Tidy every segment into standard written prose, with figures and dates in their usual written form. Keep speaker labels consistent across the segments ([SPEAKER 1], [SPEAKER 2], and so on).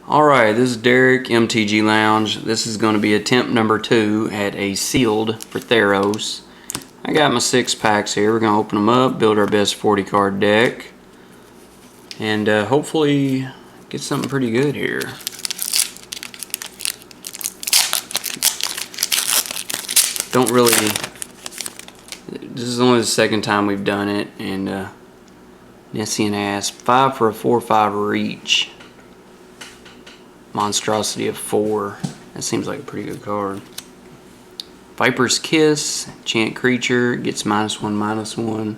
[SPEAKER 1] Alright, this is Derek, MTG Lounge. This is going to be attempt number 2 at a sealed for Theros. I got my 6 packs here. We're going to open them up, build our best 40 card deck, and hopefully get something pretty good here. Don't really... This is only the second time we've done it, and Nessie and Ass. 5 for a 4/5 reach. Monstrosity of 4. That seems like a pretty good card. Viper's Kiss. Enchant creature. Gets -1/-1.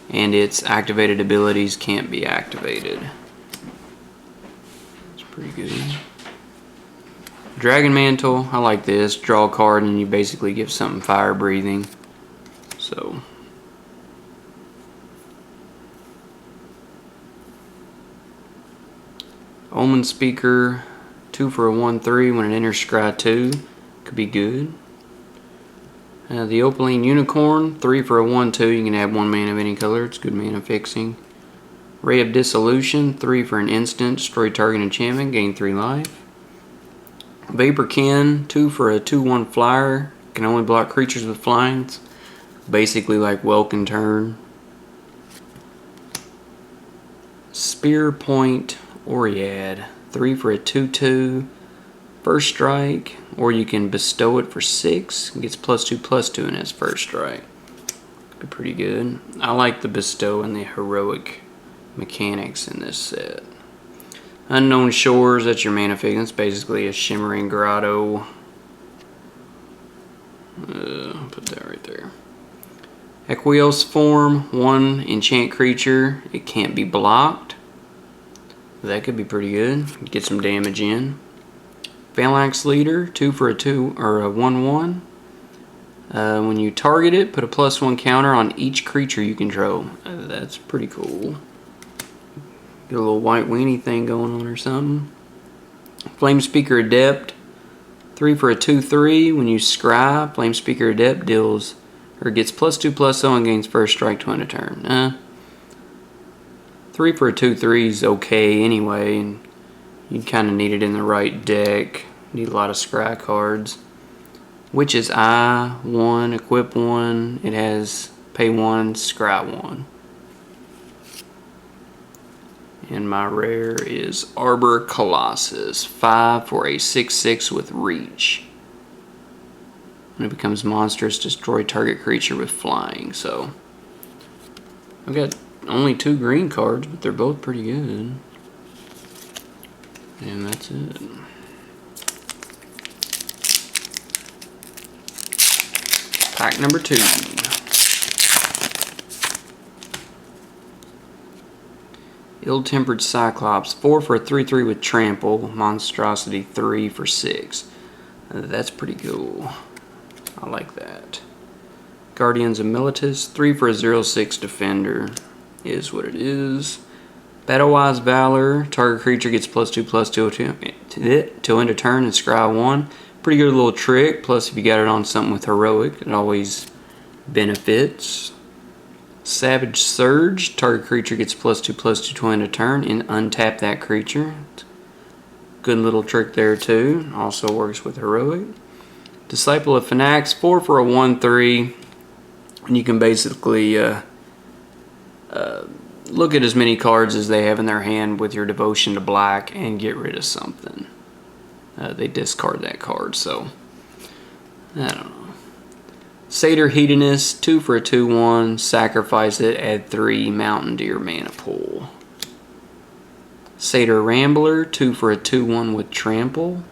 [SPEAKER 1] And its activated abilities can't be activated. It's pretty good. Dragon Mantle. I like this. Draw a card and you basically give something fire breathing. So... Omen Speaker, 2 for a 1/3 when it enters scry 2. Could be good. The Opaline Unicorn, 3 for a 1/2. You can add 1 mana of any color. It's good mana fixing. Ray of Dissolution, 3 for an instant. Destroy target enchantment, gain 3 life. Vaporkin, 2 for a 2/1 flyer. Can only block creatures with flying. It's basically like Welkin Turn. Spear Point Oriad, 3 for a 2/2. First strike, or you can bestow it for 6. It gets +2/+2 in its first strike. Could be pretty good. I like the bestow and the heroic mechanics in this set. Unknown Shores, that's your mana fix. It's basically a shimmering grotto. Put that right there. Equios Form, 1 enchant creature. It can't be blocked. That could be pretty good. Get some damage in. Phalanx Leader, 2 for a 2 or a 1/1. When you target it, put a +1 counter on each creature you control. That's pretty cool. Get a little white weenie thing going on or something. Flame Speaker Adept, 3 for a 2/3. When you scry, Flame Speaker Adept deals or gets +2/+0 and gains first strike to end a turn. 3 for a 2/3 is okay anyway, and you kind of need it in the right deck. Need a lot of scry cards. Witch's Eye, 1, equip 1. It has pay 1, scry 1. And my rare is Arbor Colossus, 5 for a 6/6 with reach. When it becomes monstrous, destroy target creature with flying. So I've got only 2 green cards, but they're both pretty good. And that's it. Pack number 2. Ill-Tempered Cyclops, 4 for a 3/3 with trample. Monstrosity, 3 for 6. That's pretty cool. I like that. Guardians of Militus, 3 for a 0/6 defender. Is what it is. Battle-Wise Valor, target creature gets +2/+2 till end of turn and scry 1. Pretty good little trick. Plus, if you got it on something with heroic, it always benefits. Savage Surge, target creature gets +2/+2 till end of turn and untap that creature. Good little trick there too. Also works with heroic. Disciple of Phonax, 4 for a 1/3, and you can basically look at as many cards as they have in their hand with your devotion to black and get rid of something. They discard that card, so I don't know. Satyr Hedonist, 2 for a 2/1, sacrifice it, add 3 Mountain Deer mana pool. Satyr Rambler, 2 for a 2/1 with trample.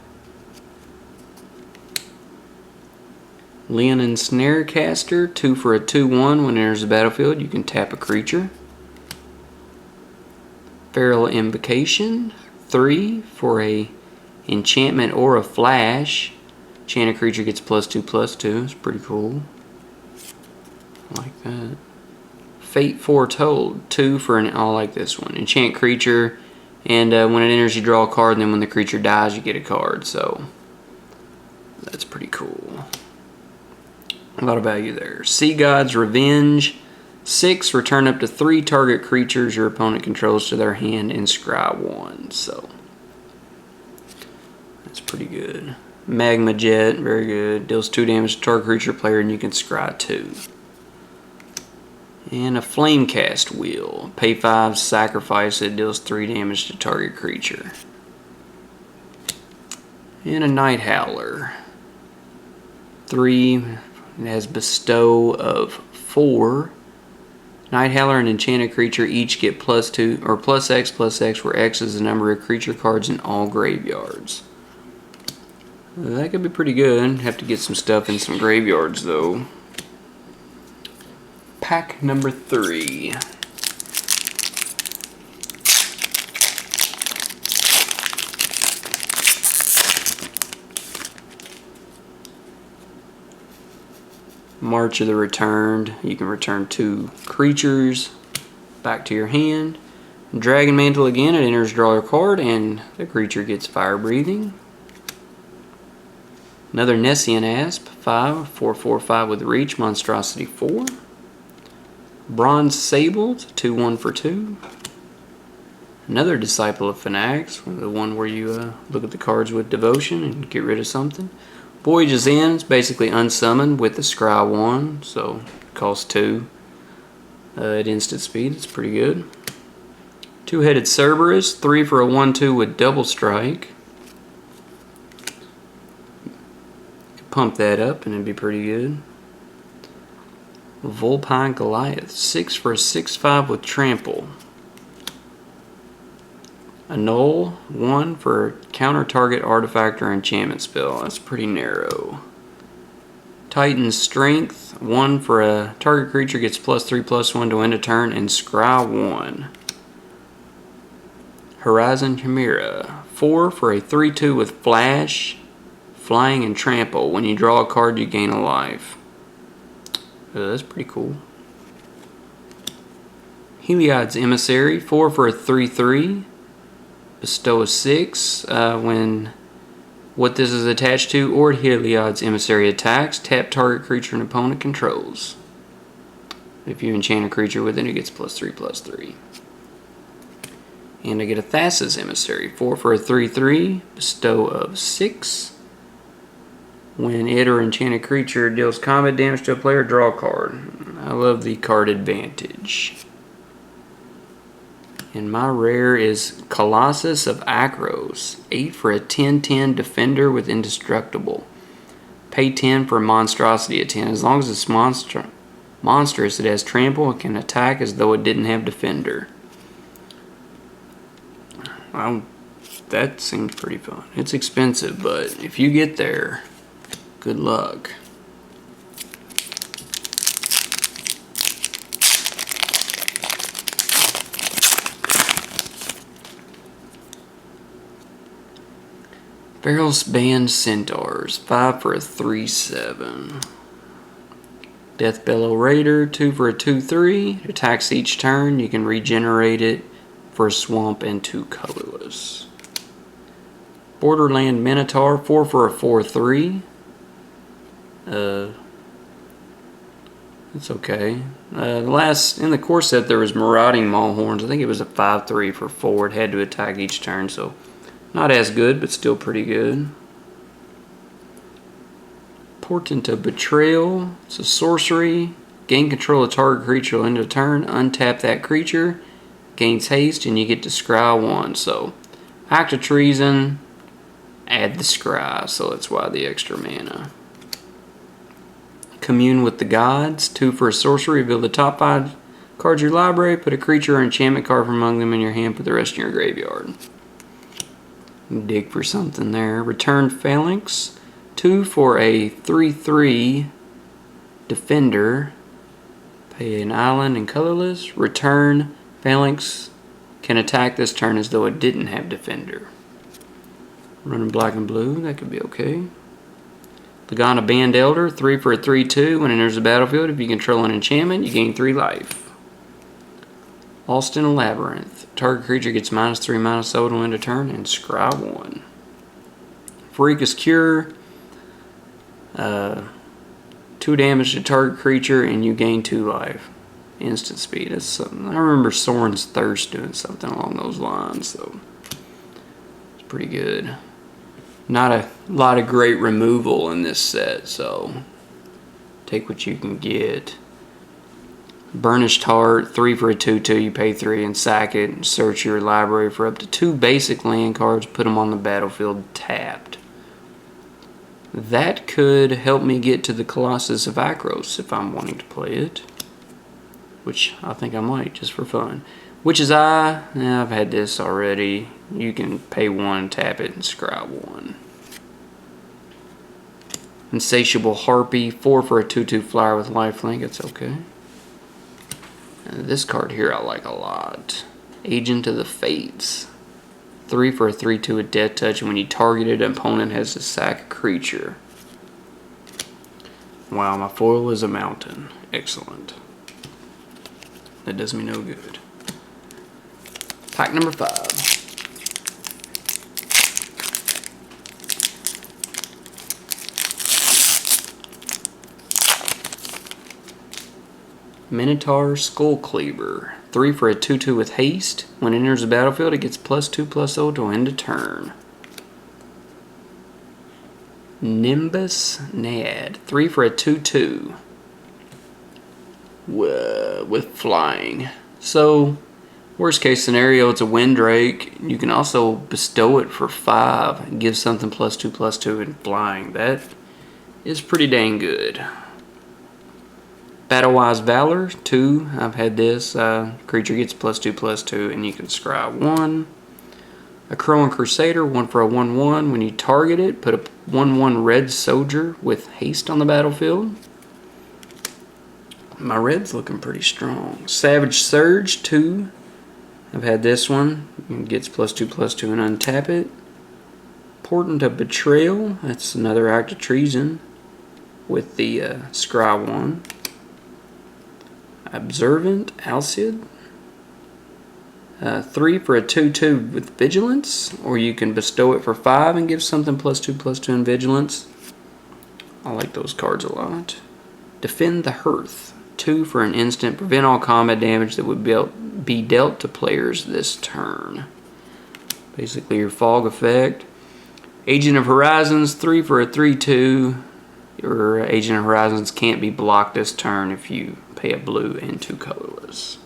[SPEAKER 1] Leonin Snarecaster, 2 for a 2/1. When it enters the battlefield, you can tap a creature. Feral Invocation, 3 for a enchantment or a flash. Enchant a creature gets +2/+2. It's pretty cool. I like that. Fate Foretold, 2 for an... I like this one. Enchant creature, and when it enters, you draw a card, and then when the creature dies, you get a card. So that's pretty cool. A lot of value there. Sea God's Revenge, 6, return up to 3 target creatures your opponent controls to their hand and scry 1. So That's pretty good. Magma Jet, very good. Deals 2 damage to target creature player, and you can scry 2. And a Flamecast Wheel. Pay 5, sacrifice it, deals 3 damage to target creature. And a Night Howler. 3, it has Bestow of 4. Night Howler and Enchanted Creature each get +2 or +X, where X is the number of creature cards in all graveyards. That could be pretty good. Have to get some stuff in some graveyards though. Pack number 3. March of the Returned. You can return 2 creatures back to your hand. Dragon Mantle again. It enters draw your card and the creature gets fire breathing. Another Nessian Asp, 5, 4/4/5 with reach, monstrosity 4. Bronze Sabled, 2/1 for 2. Another Disciple of Fanatics, the one where you look at the cards with devotion and get rid of something. Voyage's End is basically unsummoned with the Scry 1, so it costs 2 at instant speed. It's pretty good. Two-Headed Cerberus, 3 for a 1/2 with double strike. Pump that up and it'd be pretty good. Vulpine Goliath, 6 for a 6/5 with trample. Annul, 1 for counter target artifact or enchantment spell. That's pretty narrow. Titan's Strength, 1 for a target creature gets +3/+1 to end a turn and scry 1. Horizon Chimera, 4 for a 3/2 with flash, flying, and trample. When you draw a card, you gain a life. That's pretty cool. Heliod's Emissary, 4 for a 3/3. Bestow a 6. When what this is attached to, or Heliod's Emissary attacks, tap target creature an opponent controls. If you enchant a creature with it, it gets +3/+3. And I get a Thassa's Emissary, 4 for a 3/3. Bestow of 6. When it or enchanted creature deals combat damage to a player, draw a card. I love the card advantage. And my rare is Colossus of Akros. 8 for a 10/10 defender with indestructible. Pay 10 for monstrosity at 10. As long as it's monstrous, it has trample and can attack as though it didn't have defender. Well, that seems pretty fun. It's expensive, but if you get there, good luck. Barrel's Band Centaurs, 5 for a 3/7. Deathbellow Raider, 2 for a 2/3. It attacks each turn. You can regenerate it for a swamp and 2 colorless. Borderland Minotaur, 4 for a 4/3. It's okay. In the core set there was Marauding Maulhorns. I think it was a 5/3 for 4. It had to attack each turn, so not as good, but still pretty good. Portent of Betrayal. It's a sorcery. Gain control of target creature end of turn. Untap that creature. Gains haste, and you get to scry 1. So, Act of Treason. Add the scry, so that's why the extra mana. Commune with the Gods, 2 for a sorcery. Reveal the top 5 cards of your library. Put a creature or enchantment card from among them in your hand. Put the rest in your graveyard. Dig for something there. Return Phalanx, 2 for a 3/3 defender. Pay an island and colorless. Return Phalanx can attack this turn as though it didn't have defender. Running black and blue, that could be okay. Lagana Band Elder, 3 for a 3/2. When it enters the battlefield, if you control an enchantment, you gain 3 life. Alston Labyrinth. Target creature gets -3/-0 to end a turn and scry 1. Freakus Cure. 2 damage to target creature and you gain 2 life. Instant speed. That's something. I remember Soren's Thirst doing something along those lines, so it's pretty good. Not a lot of great removal in this set, so take what you can get. Burnished Heart, 3 for a 2/2, you pay 3 and sack it. Search your library for up to 2 basic land cards, put them on the battlefield tapped. That could help me get to the Colossus of Akros if I'm wanting to play it. Which I think I might, just for fun. Witch's Eye, I've had this already. You can pay 1, tap it, and scry 1. Insatiable Harpy, 4 for a 2/2 flyer with lifelink, it's okay. And this card here I like a lot. Agent of the Fates. 3 for a 3/2 with Death Touch, and when you target it, an opponent has to sack a creature. Wow, my foil is a mountain. Excellent. That does me no good. Pack number 5. Minotaur Skullcleaver. 3 for a 2/2 with haste. When it enters the battlefield, it gets +2/+0 to end a turn. Nimbus Nad. 3 for a 2/2. With flying. So, worst case scenario, it's a Windrake. You can also bestow it for 5 and give something +2/+2 in flying. That is pretty dang good. Battlewise Valor, 2. I've had this. Creature gets +2/+2, and you can scry 1. A Crowan Crusader, 1 for a 1/1. When you target it, put a 1/1 red soldier with haste on the battlefield. My red's looking pretty strong. Savage Surge, 2. I've had this one. It gets +2/+2 and untap it. Portent of Betrayal, that's another act of treason with the scry 1. Observant Alcid. 3 for a 2/2 with Vigilance, or you can bestow it for 5 and give something +2/+2 in Vigilance. I like those cards a lot. Defend the Hearth. 2 for an instant. Prevent all combat damage that would be dealt to players this turn. Basically your fog effect. Agent of Horizons. 3 for a 3/2. Your Agent of Horizons can't be blocked this turn if you pay a blue and 2 colorless.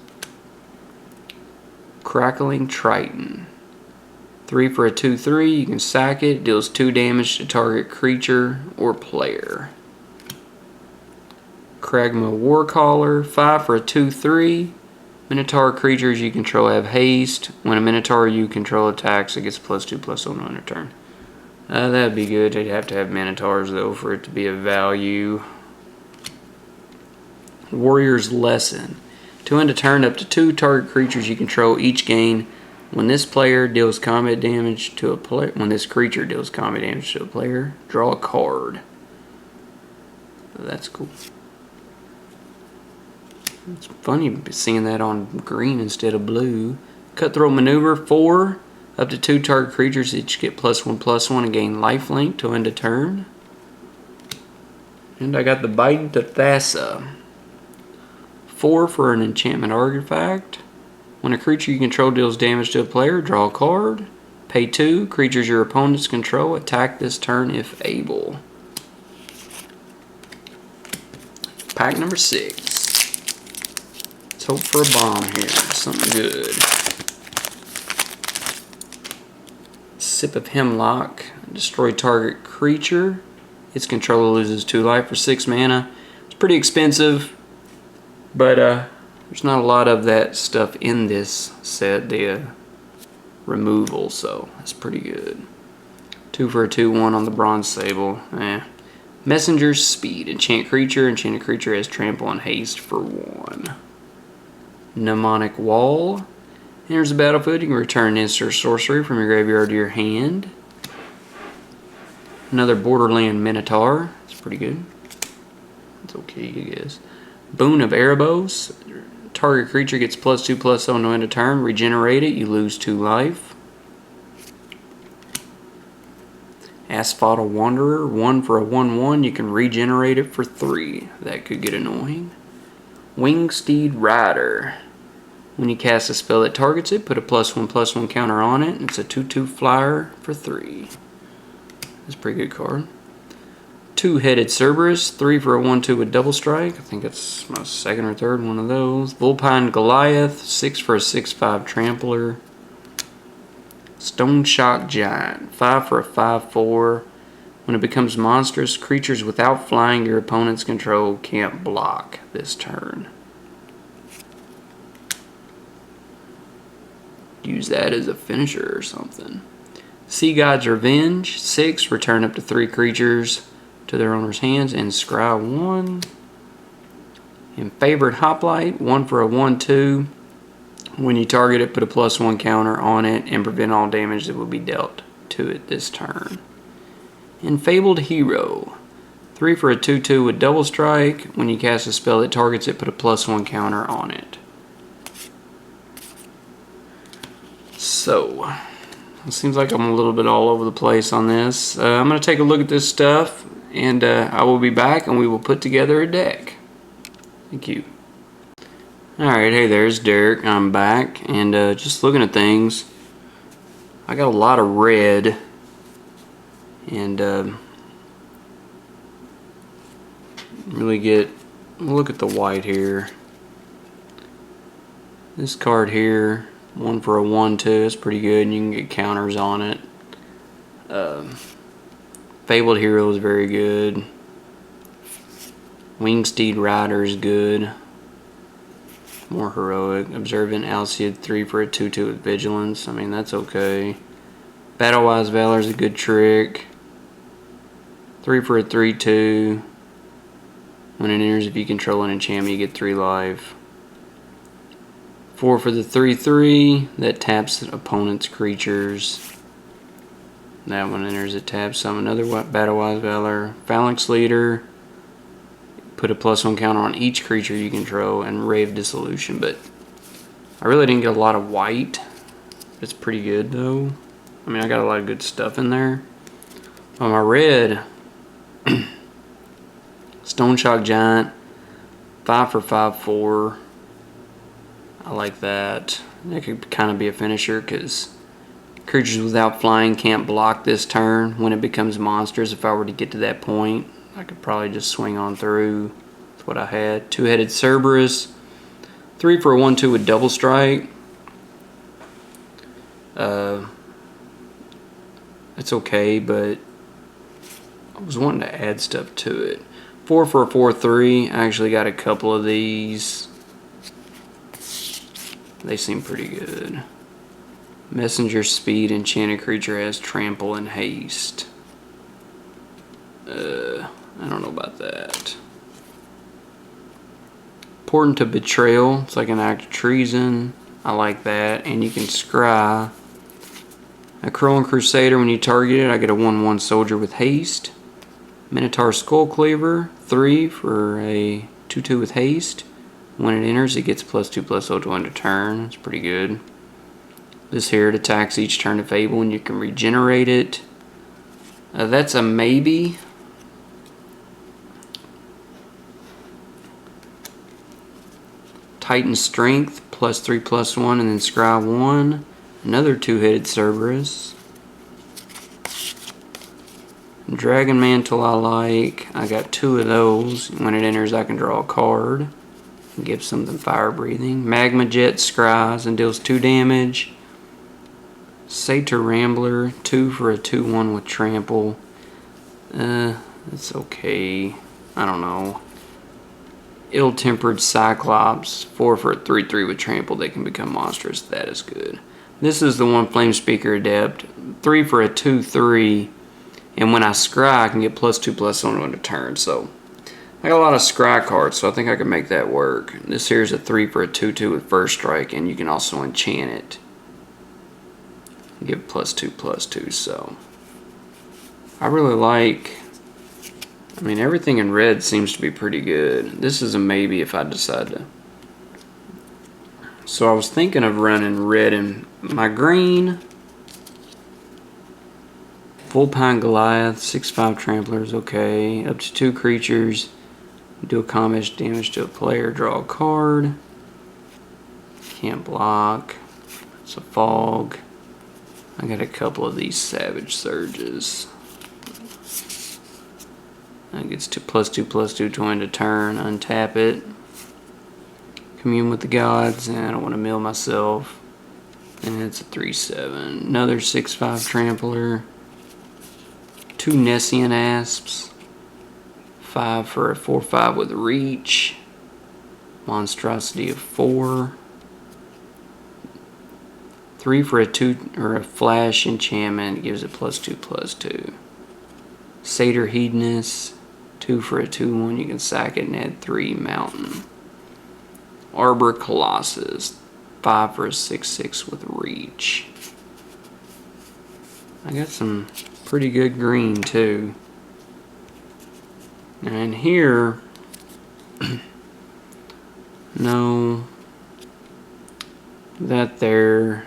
[SPEAKER 1] Crackling Triton. 3 for a 2/3. You can sack it. Deals 2 damage to target creature or player. Kragma Warcaller. 5 for a 2/3. Minotaur creatures you control have haste. When a Minotaur you control attacks, it gets +2/+1 on a turn. That'd be good. You'd have to have Minotaurs though for it to be of value. Warrior's Lesson. To end a turn, up to 2 target creatures you control each gain. When this player deals combat damage to a player, when this creature deals combat damage to a player, draw a card. That's cool. It's funny seeing that on green instead of blue. Cutthroat Maneuver. 4. Up to 2 target creatures each get +1/+1 and gain lifelink to end a turn. And I got the Bident of Thassa. 4 for an enchantment artifact. When a creature you control deals damage to a player, draw a card. Pay 2. Creatures your opponents control attack this turn if able. Pack number 6. Let's hope for a bomb here. Something good. Sip of Hemlock. Destroy target creature. Its controller loses 2 life for 6 mana. It's pretty expensive, but there's not a lot of that stuff in this set, the removal, so that's pretty good. 2 for a 2/1 on the Bronze Sable. Messenger's Speed. Enchant creature. Enchanted creature has trample and haste for 1. Mnemonic Wall. Enters the battlefield. You can return instant or sorcery from your graveyard to your hand. Another Borderland Minotaur. It's pretty good. It's okay, I guess. Boon of Erebos. Target creature gets +2/+0 to end a turn. Regenerate it. You lose 2 life. Asphodel Wanderer. 1 for a 1/1. You can regenerate it for 3. That could get annoying. Wingsteed Rider. When you cast a spell that targets it, put a +1/+1 counter on it. It's a 2/2 flyer for 3. That's a pretty good card. Two-Headed Cerberus, 3 for a 1/2 with double strike. I think it's my second or third one of those. Vulpine Goliath, 6 for a 6/5 trampler. Stone Shock Giant, 5 for a 5/4. When it becomes monstrous, creatures without flying your opponent's control can't block this turn. Use that as a finisher or something. Sea God's Revenge, 6, return up to 3 creatures to their owner's hands and scry 1. And Favored Hoplite, 1 for a 1/2. When you target it, put a +1 counter on it and prevent all damage that will be dealt to it this turn. And Fabled Hero, 3 for a 2/2 with double strike. When you cast a spell that targets it, put a +1 counter on it. So, it seems like I'm a little bit all over the place on this. I'm going to take a look at this stuff, and I will be back, and we will put together a deck. Thank you. Alright, hey there, it's Derek. I'm back, and just looking at things. I got a lot of red, and really look at the white here. This card here, 1 for a 1/2, it's pretty good, and you can get counters on it. Fabled Hero is very good. Wingsteed Rider is good. More heroic. Observant Alcid, 3 for a 2/2 with Vigilance. I mean, that's okay. Battle-Wise Valor is a good trick. 3 for a 3/2. When it enters, if you control an enchantment, you get 3 life. 4 for the 3/3. That taps opponent's creatures. That one enters, it taps some. Another Battle-Wise Valor. Phalanx Leader. Put a +1 counter on each creature you control, and Ray of Dissolution. But I really didn't get a lot of white. It's pretty good though. I mean, I got a lot of good stuff in there. On my red, Stone Shock Giant, 5 for 5/4. I like that. That could kind of be a finisher because creatures without flying can't block this turn. When it becomes monsters, if I were to get to that point, I could probably just swing on through. That's what I had. Two-Headed Cerberus, 3 for a 1/2 with double strike. It's okay, but I was wanting to add stuff to it. 4 for a 4/3. I actually got a couple of these. They seem pretty good. Messenger Speed, enchanted creature has trample and haste. I don't know about that. Portent to Betrayal. It's like an act of treason. I like that. And you can scry. A Crowing Crusader, when you target it, I get a 1/1 soldier with haste. Minotaur Skullcleaver, 3 for a 2/2 with haste. When it enters, it gets +2/+0 to end a turn. It's pretty good. This here, it attacks each turn of Fable, and you can regenerate it. That's a maybe. Titan Strength, +3/+1, and then scry 1. Another Two-Headed Cerberus. Dragon Mantle I like. I got 2 of those. When it enters, I can draw a card. Give something fire breathing. Magma Jet scries and deals 2 damage. Satyr Rambler, 2 for a 2/1 with trample. It's okay. I don't know. Ill-Tempered Cyclops, 4 for a 3/3 with trample. They can become monstrous. That is good. This is the one Flame Speaker Adept, 3 for a 2/3, and when I scry, I can get +2/+1 on a turn. So I got a lot of scry cards, so I think I can make that work. This here is a 3 for a 2/2 with First Strike, and you can also enchant it. Give +2/+2. So I really like. I mean, everything in red seems to be pretty good. This is a maybe if I decide to. So I was thinking of running red and my green. Vulpine Goliath, 6/5 trampler is okay. Up to 2 creatures. Do a combat damage to a player. Draw a card. Can't block. It's a fog. I got a couple of these Savage Surges. That gets to +2/+2 to end a turn. Untap it. Commune with the gods. And I don't want to mill myself. And it's a 3/7. Another 6/5 trampler. 2 Nessian Asps. 5 for a 4/5 with reach. Monstrosity of 4. 3 for a 2 or a flash enchantment, gives it +2/+2. Satyr Hedonist, 2 for a 2/1, you can sack it and add 3 mountain. Arbor Colossus, 5 for a 6/6 with reach. I got some pretty good green too. And here, no, that there.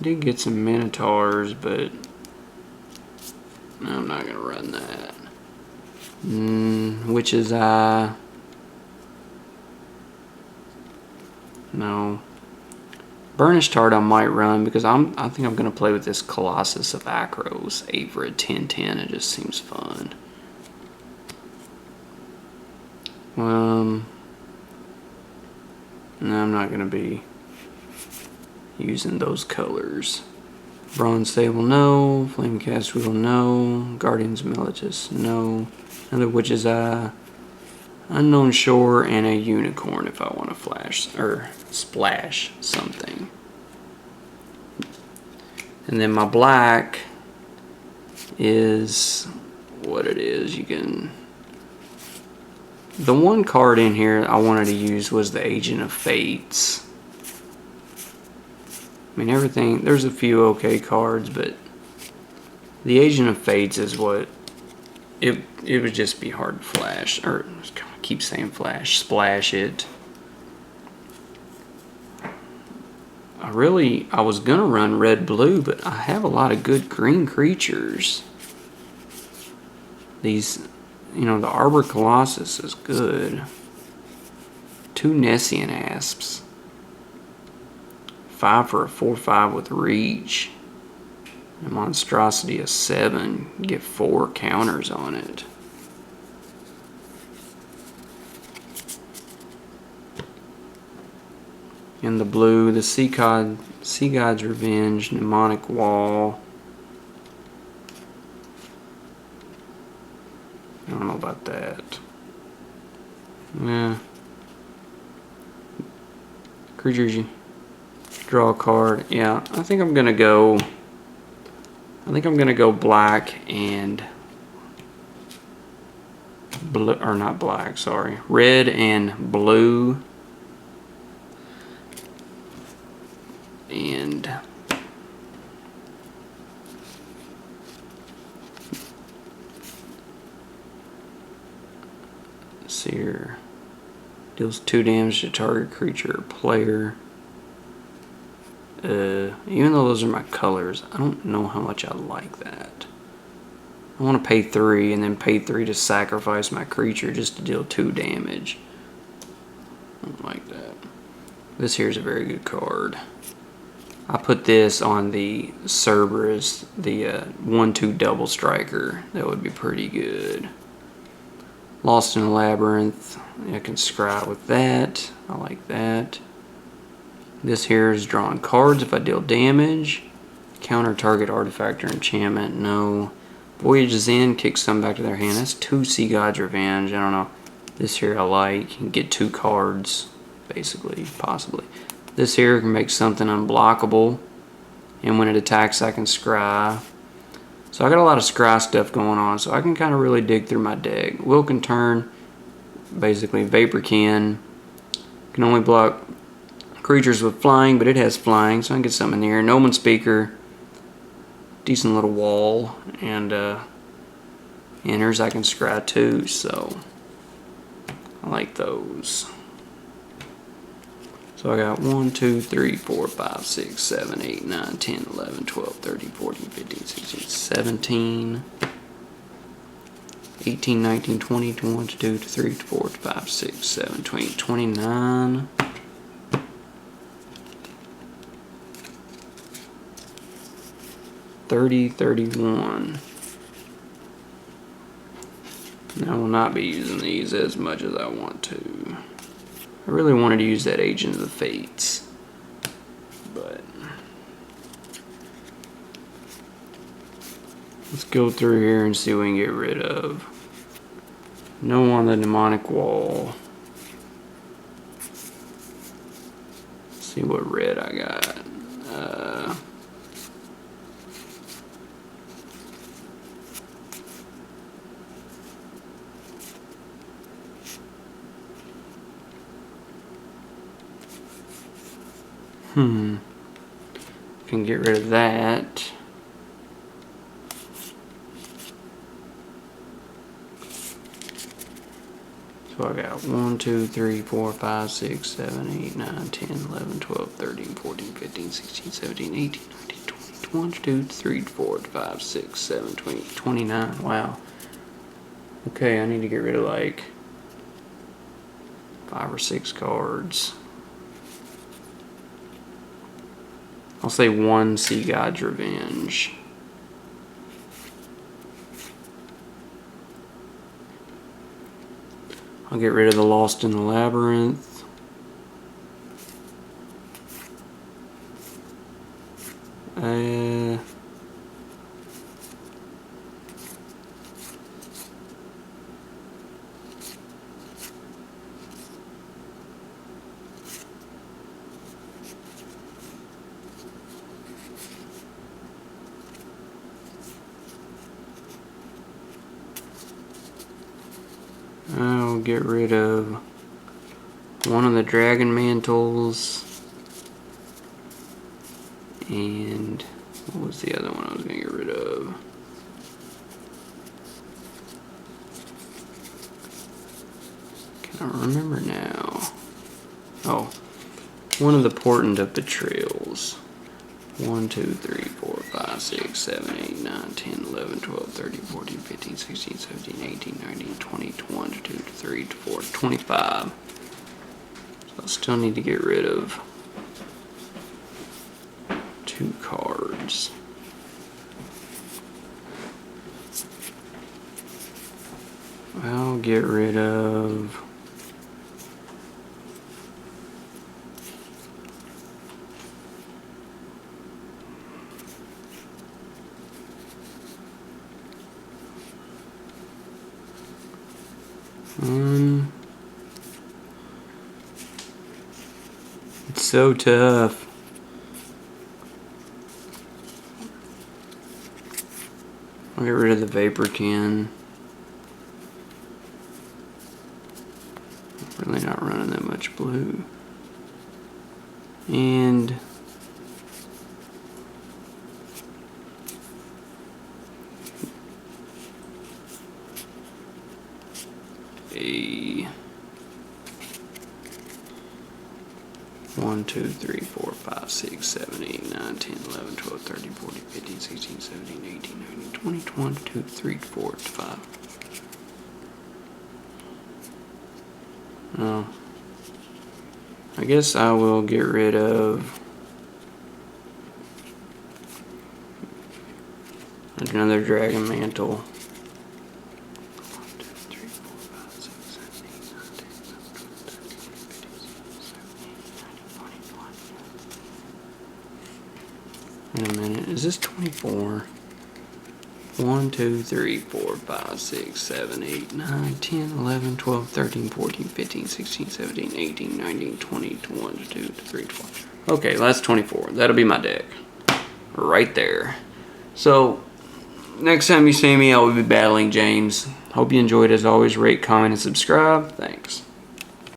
[SPEAKER 1] Did get some Minotaurs, but I'm not gonna run that. Witch's Eye. No. Burnished Heart I might run because I think I'm gonna play with this Colossus of Akros. 8 for a 10/10. It just seems fun. No, I'm not gonna be using those colors. Bronze Sable, no. Flamecast Wheel, no. Guardians Militus, no. Another Witch's Eye. Unknown Shore, and a Unicorn if I want to flash or splash something. And then my black is what it is. You can. The one card in here I wanted to use was the Agent of Fates. I mean, everything, there's a few okay cards, but the Agent of Fates is what, it would just be hard to flash, or I keep saying flash, splash it. I was going to run red-blue, but I have a lot of good green creatures. These, the Arbor Colossus is good. 2 Nessian Asps. 5 for a 4/5 with reach. A Monstrosity of 7. You get 4 counters on it. In the blue, the Sea God's Revenge, Mnemonic Wall. I don't know about that. Yeah. Creatures you draw a card. Yeah, I think I'm gonna go black and blue, or not black, sorry. Red and blue. And Seer deals 2 damage to target creature or player. Even though those are my colors, I don't know how much I like that. I want to pay 3 and then pay 3 to sacrifice my creature just to deal 2 damage. I don't like that. This here is a very good card. I put this on the Cerberus, the 1/2 double striker. That would be pretty good. Lost in a Labyrinth. I can scry with that. I like that. This here is drawing cards if I deal damage. Counter target artifact or enchantment. No. Voyage's End, kick some back to their hand. That's 2 Sea God's Revenge. I don't know. This here I like. You can get 2 cards, basically, possibly. This here can make something unblockable. And when it attacks, I can scry. So I got a lot of scry stuff going on. So I can kind of really dig through my deck. Will can turn, basically, Vaporkin. Can only block creatures with flying, but it has flying, so I can get something in here. Noman Speaker, decent little wall, and enters I can scry too, so I like those. So I got 1, 2, 3, 4, 5, 6, 7, 8, 9, 10, 11, 12, 13, 14, 15, 16, 17, 18, 19, 20, 21, 22, 23, 24, 25, 6, 7, 20, 29. 30, 31. I will not be using these as much as I want to. I really wanted to use that Agent of the Fates, but let's go through here and see what we can get rid of. No on the Demonic Wall. Let's see what red I got. Can get rid of that. So I got 1, 2, 3, 4, 5, 6, 7, 8, 9, 10, 11, 12, 13, 14, 15, 16, 17, 18, 19, 20, 1, 2, 3, 4, 5, 6, 7, 20, 29. Wow. Okay, I need to get rid of like 5 or 6 cards. I'll say 1 Sea God's Revenge. I'll get rid of the Lost in the Labyrinth. I'll get rid of one of the Dragon Mantles, and what was the other one I was going to get rid of? Can't remember now. Oh, one of the Portent of Betrayals. 1, 2, 3, 4, 5, 6, 7, 8, 9, 10, 11, 12, 13, 14, 15, 16, 17, 18, 19, 20, 21, 22, 23, 24, 25. So I still need to get rid of 2 cards. I'll get rid of it's so tough. I'll get rid of the Vapor Tin. Really not running that much blue. And a 1, 2, 3, 4, 5, 6, 7, 8, 9, 10, 11, 12, 13, 14, 15, 16, 17, 18, 19, 20, 21, 22, 23, 24, 25. Oh. I guess I will get rid of another Dragon Mantle. 1, 2, 3, 4, 5, 6, 7, 8, 9, 10, 11, 12, 13, 14, 15, 16, 17, 18, 19, 20, 21. Wait a minute, is this 24? 1, 2, 3, 4, 5, 6, 7, 8, 9, 10, 11, 12, 13, 14, 15, 16, 17, 18, 19, 20, 21, 22, 23, 24. Okay, that's 24. That'll be my deck. Right there. So, next time you see me, I will be battling James. Hope you enjoyed. As always, rate, comment, and subscribe. Thanks.